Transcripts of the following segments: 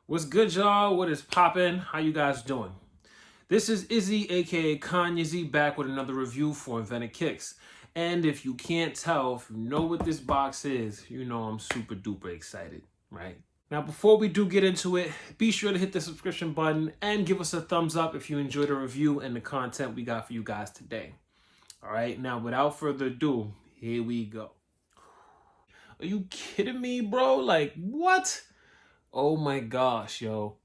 What's good, y'all? What is poppin'? How you guys doing? This is Izzy, aka Kanye, back with another review for Inventedkicks. And if you can't tell, if you know what this box is, you know I'm super duper excited, right? Now, before we do get into it, be sure to hit the subscription button and give us a thumbs up if you enjoyed the review and the content we got for you guys today. All right, now without further ado, here we go. Are you kidding me, bro? Like, what? Oh my gosh, yo.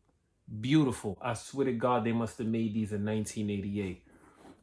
Beautiful. I swear to God, they must have made these in 1988.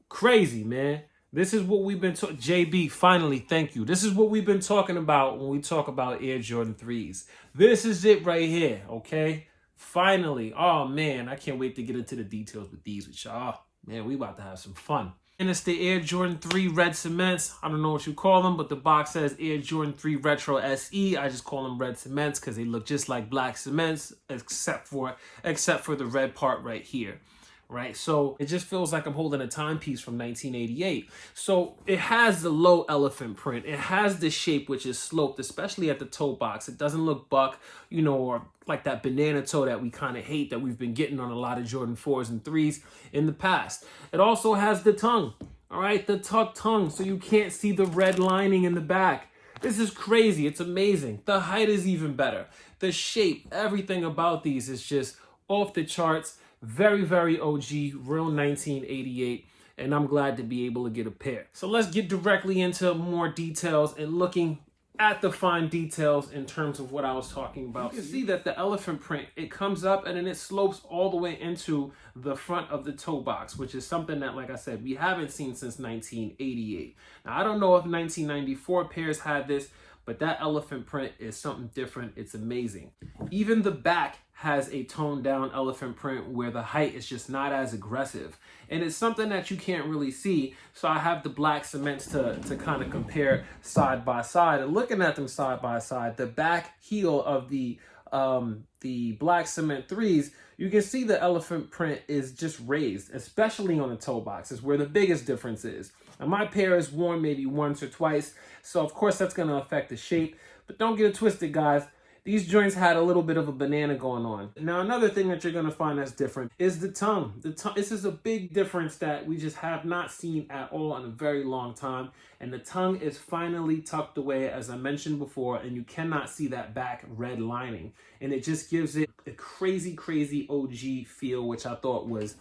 Crazy, man. This is what we've been talking. JB, finally, thank you. This is what we've been talking about when we talk about Air Jordan 3s. This is it right here, okay? Finally. Oh, man. I can't wait to get into the details with these with y'all. Man, we about to have some fun. And it's the Air Jordan 3 Red Cements. I don't know what you call them, but the box says Air Jordan 3 Retro SE. I just call them Red Cements because they look just like black cements, except for the red part right here. Right, so it just feels like I'm holding a timepiece from 1988. So it has the low elephant print. It has the shape which is sloped, especially at the toe box. It doesn't look buck, or like that banana toe that we kind of hate that we've been getting on a lot of Jordan 4s and 3s in the past. It also has the tongue, all right, the tucked tongue, so you can't see the red lining in the back. This is crazy. It's amazing. The height is even better. The shape, everything about these is just off the charts. Very, very OG, real 1988, and I'm glad to be able to get a pair. So let's get directly into more details and looking at the fine details in terms of what I was talking about. You can see that the elephant print, it comes up and then it slopes all the way into the front of the toe box, which is something that, like I said, we haven't seen since 1988. Now, I don't know if 1994 pairs had this, but that elephant print is something different. It's amazing. Even the back has a toned down elephant print where the height is just not as aggressive. And it's something that you can't really see. So I have the black cements to kind of compare side by side. And looking at them side by side, the back heel of the black cement 3s, you can see the elephant print is just raised, especially on the toe box, is where the biggest difference is. And my pair is worn maybe once or twice, so of course that's going to affect the shape. But don't get it twisted, guys. These joints had a little bit of a banana going on. Now, another thing that you're going to find that's different is the tongue. This is a big difference that we just have not seen at all in a very long time. And the tongue is finally tucked away, as I mentioned before, and you cannot see that back red lining. And it just gives it a crazy, crazy OG feel, which I thought was,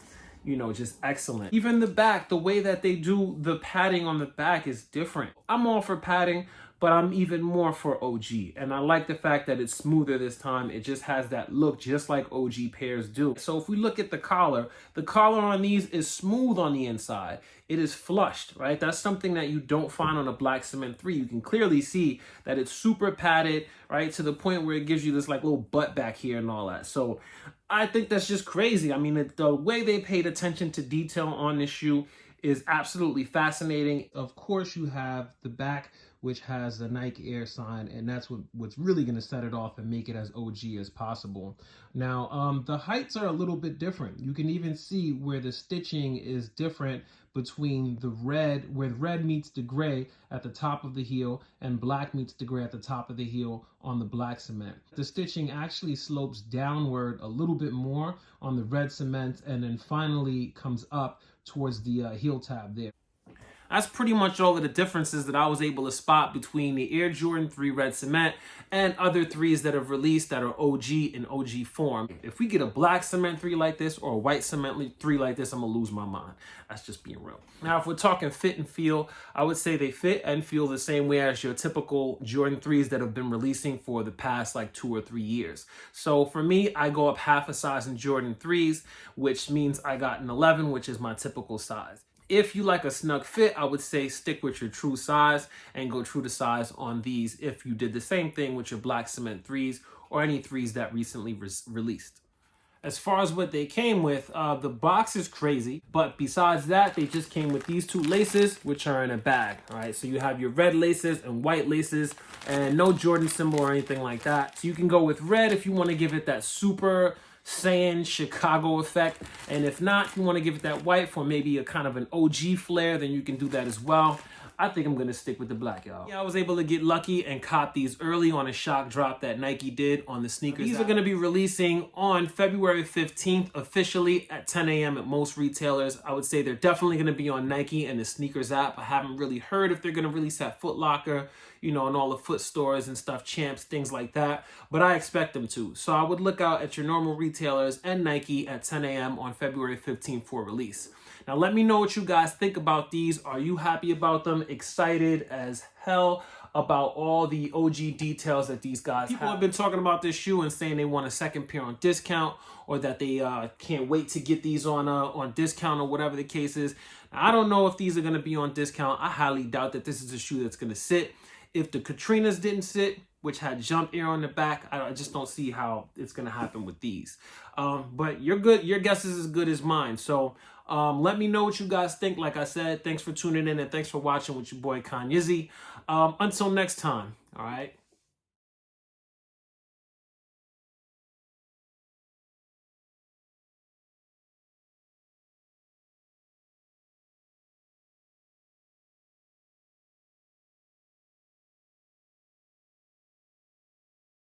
just excellent. Even the back, the way that they do the padding on the back is different. I'm all for padding, but I'm even more for OG. And I like the fact that it's smoother this time. It just has that look just like OG pairs do. So if we look at the collar on these is smooth on the inside. It is flushed, right? That's something that you don't find on a black cement 3. You can clearly see that it's super padded, right? To the point where it gives you this like little butt back here and all that. So I think that's just crazy. I mean, the way they paid attention to detail on this shoe is absolutely fascinating. Of course, you have the back, which has the Nike Air sign, and that's what's really going to set it off and make it as OG as possible. Now, the heights are a little bit different. You can even see where the stitching is different between the red, where red meets the gray at the top of the heel and black meets the gray at the top of the heel on the black cement. The stitching actually slopes downward a little bit more on the red cement and then finally comes up towards the heel tab there. That's pretty much all of the differences that I was able to spot between the Air Jordan 3 Red Cement and other 3s that have released that are OG in OG form. If we get a black cement 3 like this or a white cement 3 like this, I'm going to lose my mind. That's just being real. Now, if we're talking fit and feel, I would say they fit and feel the same way as your typical Jordan 3s that have been releasing for the past like 2 or 3 years. So for me, I go up half a size in Jordan 3s, which means I got an 11, which is my typical size. If you like a snug fit, I would say stick with your true size and go true to size on these if you did the same thing with your black cement 3s or any 3s that recently released. As far as what they came with, the box is crazy, but besides that, they just came with these 2 laces, which are in a bag, all right? So you have your red laces and white laces and no Jordan symbol or anything like that. So you can go with red if you want to give it that super Saiyan Chicago effect. And if not, if you want to give it that white for maybe a kind of an OG flair, then you can do that as well. I think I'm going to stick with the black, y'all. Yeah, I was able to get lucky and cop these early on a shock drop that Nike did on the sneakers. These are going to be releasing on February 15th officially at 10 a.m. at most retailers. I would say they're definitely going to be on Nike and the sneakers app. I haven't really heard if they're going to release at Foot Locker, you know, and all the foot stores and stuff, Champs, things like that. But I expect them to. So I would look out at your normal retailers and Nike at 10 a.m. on February 15th for release. Now, let me know what you guys think about these. Are you happy about them? Excited as hell about all the OG details that these guys have. People have been talking about this shoe and saying they want a second pair on discount, or that they can't wait to get these on discount, or whatever the case is. Now, I don't know if these are going to be on discount. I highly doubt that this is a shoe that's going to sit. If the Katrinas didn't sit, which had jump air on the back, I just don't see how it's going to happen with these. But you're good. Your guess is as good as mine. So let me know what you guys think. Like I said, thanks for tuning in and thanks for watching with your boy Kanye. Until next time, all right?